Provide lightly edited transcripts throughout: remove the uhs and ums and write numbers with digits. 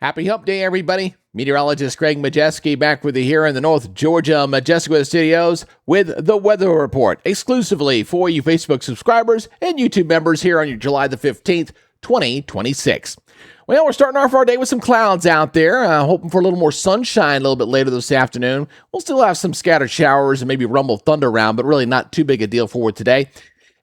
Happy Hump Day, everybody. Meteorologist Greg Majestic back with you here in the North Georgia Majestic Weather Studios with the Weather Report, exclusively for you Facebook subscribers and YouTube members here on your July the 15th, 2026. Well, we're starting off our day with some clouds out there, hoping for a little more sunshine a little bit later this afternoon. We'll still have some scattered showers and maybe rumble thunder around, but really not too big a deal for today.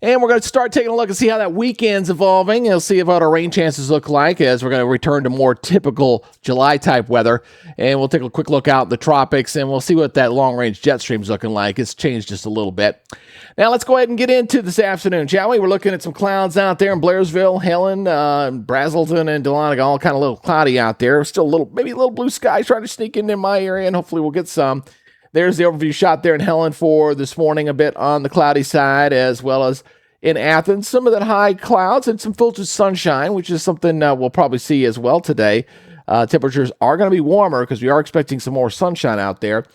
And we're going to start taking a look and see how that weekend's evolving. We'll see what our rain chances look like as we're going to return to more typical July-type weather. And we'll take a quick look out in the tropics, and we'll see what that long-range jet stream's looking like. It's changed just a little bit. Now, let's go ahead and get into this afternoon, shall we? We're looking at some clouds out there in Blairsville, Helen, Brazelton, and Dahlonega, all kind of a little cloudy out there. Still maybe a little blue sky trying to sneak in my area, and hopefully we'll get some. There's the overview shot there in Helen for this morning, a bit on the cloudy side, as well as in Athens. Some of that high clouds and some filtered sunshine, which is something we'll probably see as well today. Temperatures are going to be warmer because we are expecting some more sunshine out there.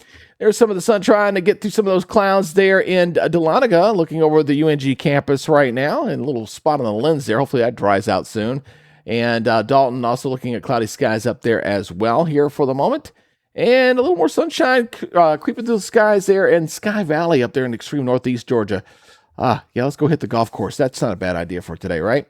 There's some of the sun trying to get through some of those clouds there in Dahlonega, looking over the UNG campus right now, and a little spot on the lens there. Hopefully that dries out soon. And Dalton also looking at cloudy skies up there as well here for the moment. And a little more sunshine creeping through the skies there in Sky Valley up there in extreme northeast Georgia. Yeah, let's go hit the golf course. That's not a bad idea for today, right?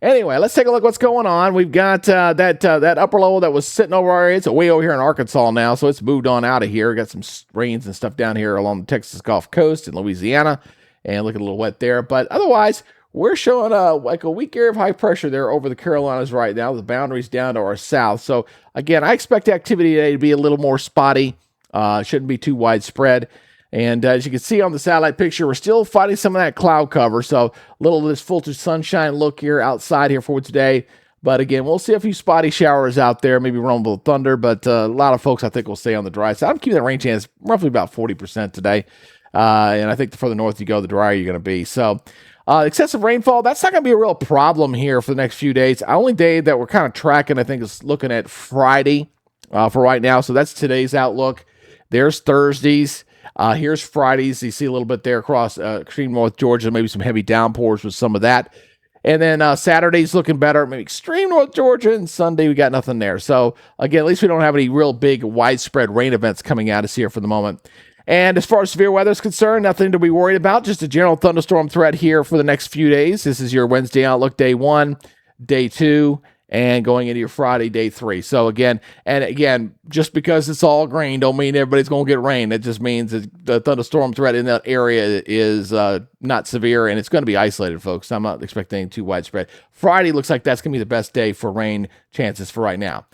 Anyway, let's take a look at what's going on. We've got that upper level that was sitting over our area. It's way over here in Arkansas now, so it's moved on out of here. Got some rains and stuff down here along the Texas Gulf Coast in Louisiana, and looking a little wet there. But otherwise, we're showing like a weak area of high pressure there over the Carolinas right now. The boundaries down to our south. So again, I expect activity today to be a little more spotty. Shouldn't be too widespread. And as you can see on the satellite picture, we're still fighting some of that cloud cover. So a little of this filtered sunshine look here outside here for today. But again, we'll see a few spotty showers out there, maybe rumble of thunder. But a lot of folks, I think, will stay on the dry side. I'm keeping that rain chance roughly about 40% today. And I think the further north you go, the drier you're going to be. So excessive rainfall, that's not going to be a real problem here for the next few days. The only day that we're kind of tracking, I think, is looking at Friday for right now. So that's today's outlook. There's Thursday's. Here's Fridays. You see a little bit there across extreme north Georgia, maybe some heavy downpours with some of that. And then Saturday's looking better, maybe extreme north Georgia, and Sunday we got nothing there. So again, at least we don't have any real big widespread rain events coming at us here for the moment. And as far as severe weather is concerned, nothing to be worried about, just a general thunderstorm threat here for the next few days. This is your Wednesday outlook, day 1, day 2, and going into your Friday, day 3. So again, just because it's all green don't mean everybody's going to get rain. It just means that the thunderstorm threat in that area is not severe, and it's going to be isolated, folks. I'm not expecting too widespread. Friday looks like that's going to be the best day for rain chances for right now.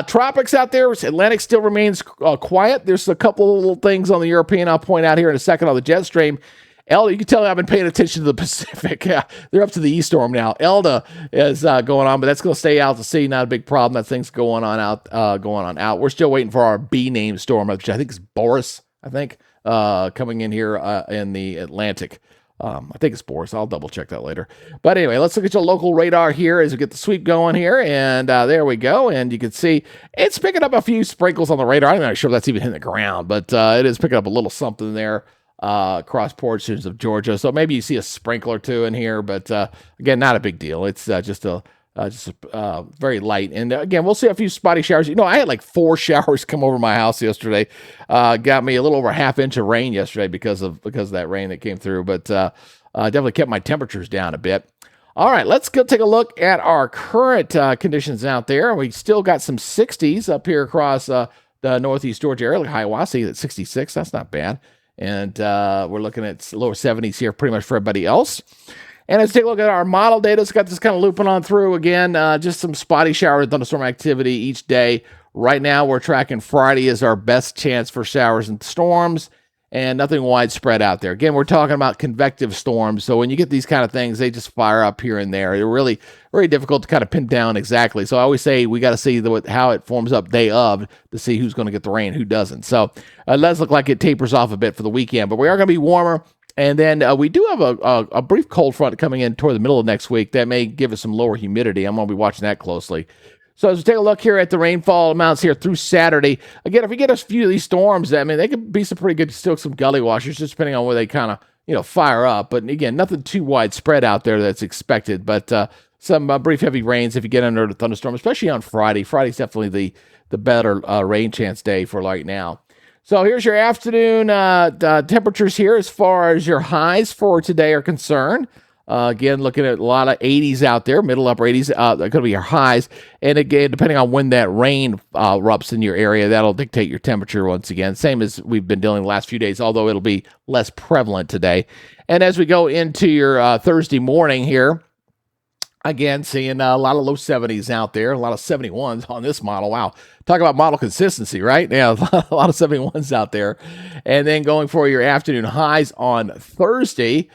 Tropics out there, Atlantic still remains quiet. There's a couple of little things on the European I'll point out here in a second on the jet stream. Elda, you can tell I've been paying attention to the Pacific. They're up to the east storm now. Elda is going on, but that's going to stay out to sea. Not a big problem. That thing's going on out. We're still waiting for our B-name storm, which I think is Boris, coming in here in the Atlantic. I think it's Boris. I'll double check that later. But anyway, let's look at your local radar here as we get the sweep going here. And there we go. And you can see it's picking up a few sprinkles on the radar. I'm not sure if that's even hitting the ground, but it is picking up a little something there across portions of Georgia. So maybe you see a sprinkle or two in here, but again, not a big deal. It's just very light. And again, we'll see a few spotty showers. I had like 4 showers come over my house yesterday. Got me a little over a half inch of rain yesterday because of that rain that came through, but definitely kept my temperatures down a bit. All right, let's go take a look at our current conditions out there. We still got some 60s up here across the northeast Georgia area, like Hiawassee at 66. That's not bad. And we're looking at lower 70s here pretty much for everybody else. And let's take a look at our model data. It's got this kind of looping on through again. Just some spotty shower and thunderstorm activity each day. Right now, we're tracking Friday as our best chance for showers and storms, and nothing widespread out there. Again, we're talking about convective storms. So when you get these kind of things, they just fire up here and there. They're really very difficult to kind of pin down exactly. So I always say we got to see how it forms up day of to see who's going to get the rain, who doesn't. So it does look like it tapers off a bit for the weekend, but we are going to be warmer. And then we do have a brief cold front coming in toward the middle of next week that may give us some lower humidity. I'm going to be watching that closely. So as we take a look here at the rainfall amounts here through Saturday, again, if we get a few of these storms, they could be some pretty good, still some gully washers, just depending on where they kind of, fire up. But again, nothing too widespread out there that's expected. But some brief heavy rains if you get under the thunderstorm, especially on Friday. Friday's definitely the better rain chance day for right now. So here's your afternoon temperatures here as far as your highs for today are concerned. Again, looking at a lot of 80s out there, middle upper 80s. They're going to be your highs. And again, depending on when that rain erupts in your area, that'll dictate your temperature once again. Same as we've been dealing the last few days, although it'll be less prevalent today. And as we go into your Thursday morning here, again, seeing a lot of low 70s out there, a lot of 71s on this model. Wow. Talk about model consistency, right? Yeah, a lot of 71s out there. And then going for your afternoon highs on Thursday,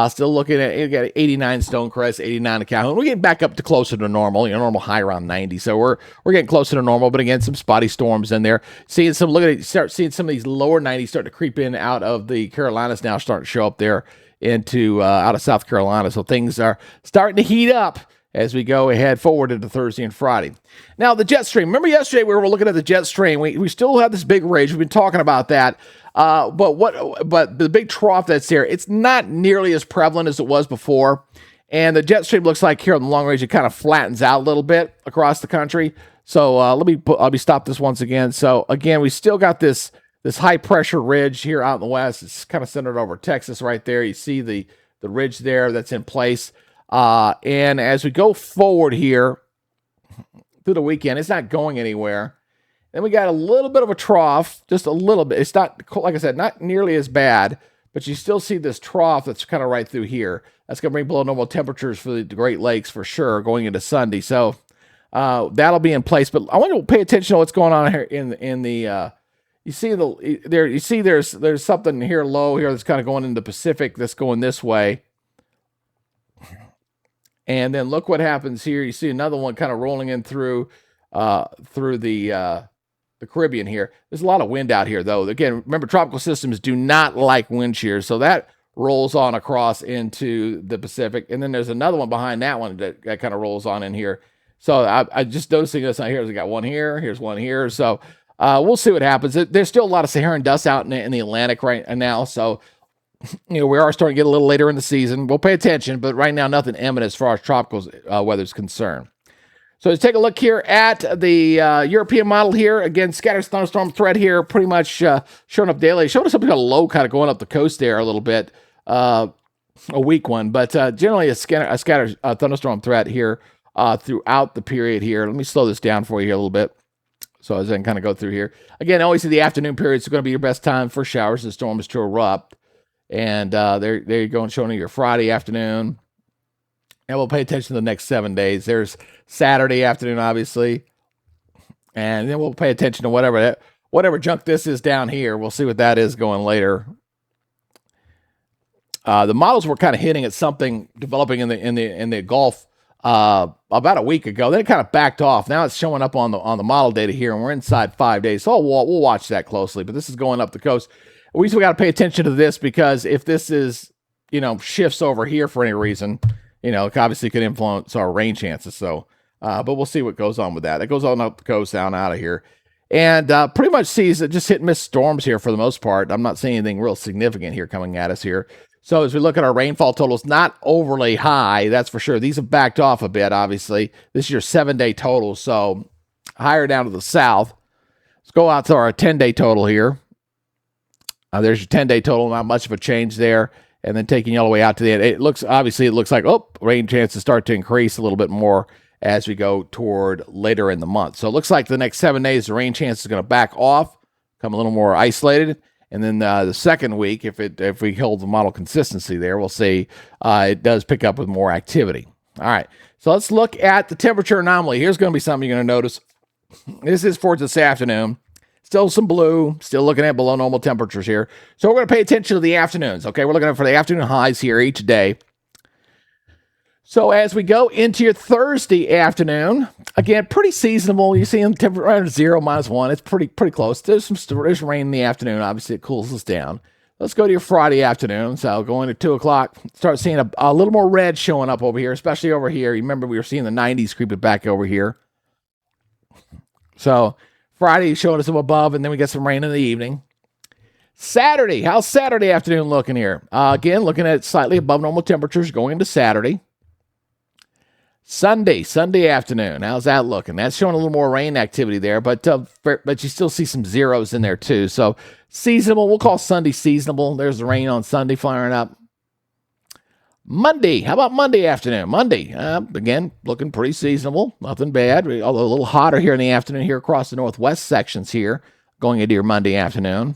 still looking at, you got 89 Stonecrest, 89 at Calhoun. We're getting back up to closer to normal, normal high around 90. So we're getting closer to normal, but again, some spotty storms in there. Start seeing some of these lower 90s starting to creep in out of the Carolinas now, starting to show up there into out of South Carolina. So things are starting to heat up as we go ahead forward into Thursday and Friday. Now, the jet stream. Remember yesterday we were looking at the jet stream. We still have this big ridge. We've been talking about that. But the big trough that's there, it's not nearly as prevalent as it was before. And the jet stream looks like here on the long range, it kind of flattens out a little bit across the country. So let me stop this once again. So again, we still got this high pressure ridge here out in the west. It's kind of centered over Texas right there. You see the ridge there that's in place. And as we go forward here through the weekend, it's not going anywhere. Then we got a little bit of a trough, just a little bit. It's not, like I said, not nearly as bad, but you still see this trough that's kind of right through here. That's going to bring below normal temperatures for the Great Lakes for sure going into Sunday. So that'll be in place. But I want you to pay attention to what's going on here in the you see there's something here low here that's kind of going into the Pacific that's going this way. And then look what happens here. You see another one kind of rolling in through the Caribbean here. There's a lot of wind out here, though. Again, remember, tropical systems do not like wind shear, so that rolls on across into the Pacific. And then there's another one behind that one that kind of rolls on in here. So I just noticing this out here. We got one here. Here's one here. So we'll see what happens. There's still a lot of Saharan dust out in the Atlantic right now. So, we are starting to get a little later in the season. We'll pay attention, but right now, nothing imminent as far as tropical weather is concerned. So let's take a look here at the European model here. Again, scattered thunderstorm threat here, pretty much showing up daily. Showing us something kind of low, kind of going up the coast there a little bit, a weak one, but generally a scattered thunderstorm threat here throughout the period here. Let me slow this down for you here a little bit. So as I can kind of go through here. Again, always in the afternoon period is going to be your best time for showers and storms to erupt. And there you go, and showing you your Friday afternoon. And we'll pay attention to the next 7 days. There's Saturday afternoon, obviously. And then we'll pay attention to whatever junk this is down here. We'll see what that is going later. The models were kind of hinting at something developing in the Gulf about a week ago. Then it kind of backed off. Now it's showing up on the model data here, and we're inside 5 days. So we'll watch that closely. But this is going up the coast. We still got to pay attention to this, because if this is, shifts over here for any reason, it obviously could influence our rain chances. So, but we'll see what goes on with that. It goes on up the coast, down out of here. And pretty much sees just hit and miss storms here for the most part. I'm not seeing anything real significant here coming at us here. So as we look at our rainfall totals, not overly high, that's for sure. These have backed off a bit, obviously. This is your 7-day total, so higher down to the south. Let's go out to our 10-day total here. There's your 10-day total, not much of a change there. And then taking you all the way out to the end. It looks like, rain chances start to increase a little bit more as we go toward later in the month. So it looks like the next 7 days, the rain chance is going to back off, become a little more isolated. And then the second week, if we hold the model consistency there, we'll see it does pick up with more activity. All right, so let's look at the temperature anomaly. Here's going to be something you're going to notice. This is for this afternoon. Still some blue, still looking at below normal temperatures here. So we're going to pay attention to the afternoons, okay? We're looking for the afternoon highs here each day. So as we go into your Thursday afternoon, again, pretty seasonable. You see them temperature around 0, -1. It's pretty close. There's rain in the afternoon. Obviously, it cools us down. Let's go to your Friday afternoon. So going to 2 o'clock, start seeing a little more red showing up over here, especially over here. You remember we were seeing the 90s creeping back over here. So Friday showing us some above, and then we get some rain in the evening. Saturday, how's Saturday afternoon looking here? Again, looking at slightly above normal temperatures going into Saturday. Sunday afternoon. How's that looking? That's showing a little more rain activity there, but you still see some zeros in there too. So seasonable, we'll call Sunday seasonable. There's the rain on Sunday flaring up. Monday, how about Monday afternoon? Monday, again, looking pretty seasonable. Nothing bad, although a little hotter here in the afternoon here across the northwest sections here, going into your Monday afternoon.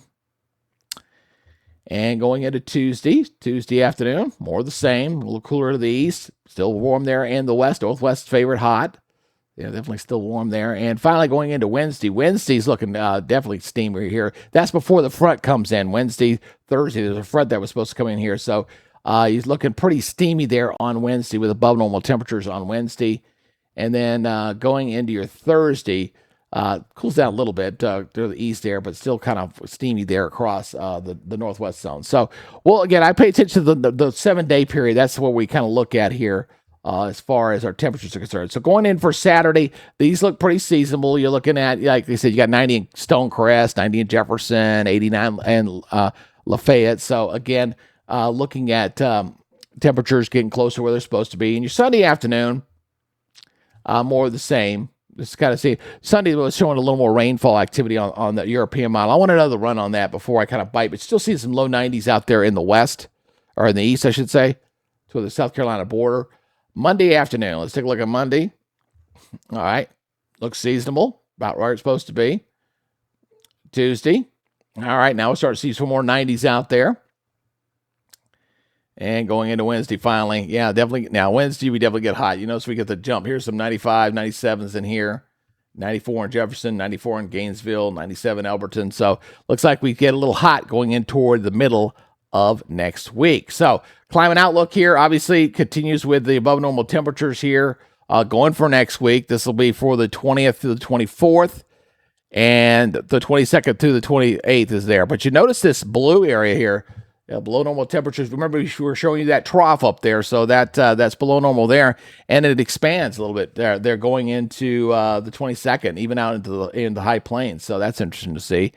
And going into Tuesday afternoon, more of the same, a little cooler to the east, still warm there in the west, northwest favorite hot. Yeah, definitely still warm there. And finally going into Wednesday. Wednesday's looking definitely steamy here. That's before the front comes in. Wednesday, Thursday, there's a front that was supposed to come in here. So he's looking pretty steamy there on Wednesday with above normal temperatures on Wednesday. And then going into your Thursday, cools down a little bit to the east there, but still kind of steamy there across the northwest zone. So, well, again, I pay attention to the 7-day period. That's what we kind of look at here as far as our temperatures are concerned. So going in for Saturday, these look pretty seasonable. You're looking at, like they said, you got 90 in Stonecrest, 90 in Jefferson, 89 in Lafayette. So, again, looking at temperatures getting closer to where they're supposed to be. And your Sunday afternoon, more of the same. Just kind of see Sunday was showing a little more rainfall activity on the European model. I want another run on that before I kind of bite, but still see some low 90s out there in the west, or in the east, I should say, to the South Carolina border. Monday afternoon, let's take a look at Monday. All right, looks seasonable, about where it's supposed to be. Tuesday, all right, now we'll start to see some more 90s out there. And going into Wednesday, finally, yeah, definitely. Now, Wednesday, we definitely get hot. You notice we get the jump. Here's some 95, 97s in here. 94 in Jefferson, 94 in Gainesville, 97 Elberton. So, looks like we get a little hot going in toward the middle of next week. So, climate outlook here obviously continues with the above normal temperatures here going for next week. This will be for the 20th to the 24th. And the 22nd to the 28th is there. But you notice this blue area here. Below normal temperatures. Remember, we were showing you that trough up there, so that's below normal there, and it expands a little bit there. They're going into the 22nd, even out into the high plains, so that's interesting to see.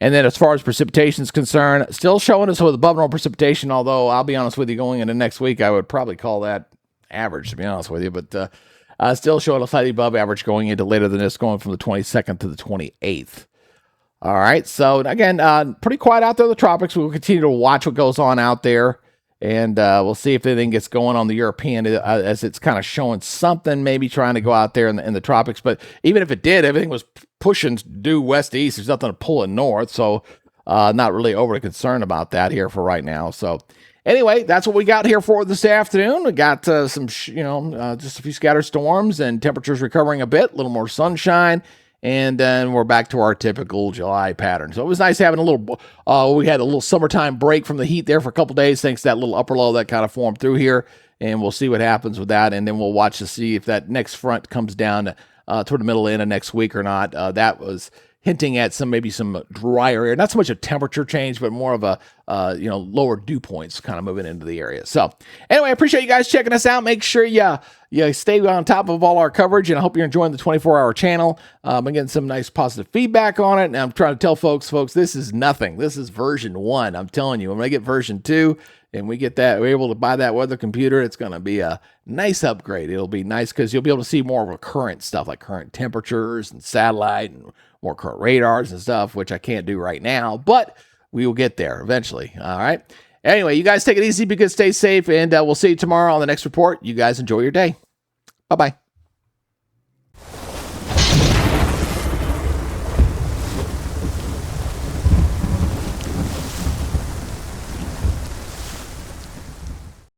And then as far as precipitation is concerned, still showing us with above normal precipitation, although I'll be honest with you, going into next week, I would probably call that average, to be honest with you, but still showing a slightly above average going into later than this, going from the 22nd to the 28th. All right, so again, pretty quiet out there in the tropics. We'll continue to watch what goes on out there, and we'll see if anything gets going on the European as it's kind of showing something, maybe trying to go out there in the tropics. But even if it did, everything was pushing due west to east. There's nothing to pull it north, so not really overly concerned about that here for right now. So anyway, that's what we got here for this afternoon. We got some, just a few scattered storms and temperatures recovering a bit, a little more sunshine. And then we're back to our typical July pattern. So it was nice having a little, we had a little summertime break from the heat there for a couple days, thanks to that little upper low that kind of formed through here. And we'll see what happens with that. And then we'll watch to see if that next front comes down toward the middle end of next week or not. That was hinting at maybe some drier air, not so much a temperature change, but more of a lower dew points kind of moving into the area. So anyway, I appreciate you guys checking us out. Make sure you stay on top of all our coverage, and I hope you're enjoying the 24-hour channel. I'm getting some nice positive feedback on it, and I'm trying to tell folks, this is nothing. This is version 1. I'm telling you, when I get version 2 and we get that, we're able to buy that weather computer, it's going to be a nice upgrade. It'll be nice because you'll be able to see more of a current stuff, like current temperatures and satellite and more current radars and stuff, which I can't do right now, but we will get there eventually. All right. Anyway, you guys take it easy, be good, stay safe, and we'll see you tomorrow on the next report. You guys enjoy your day. Bye-bye.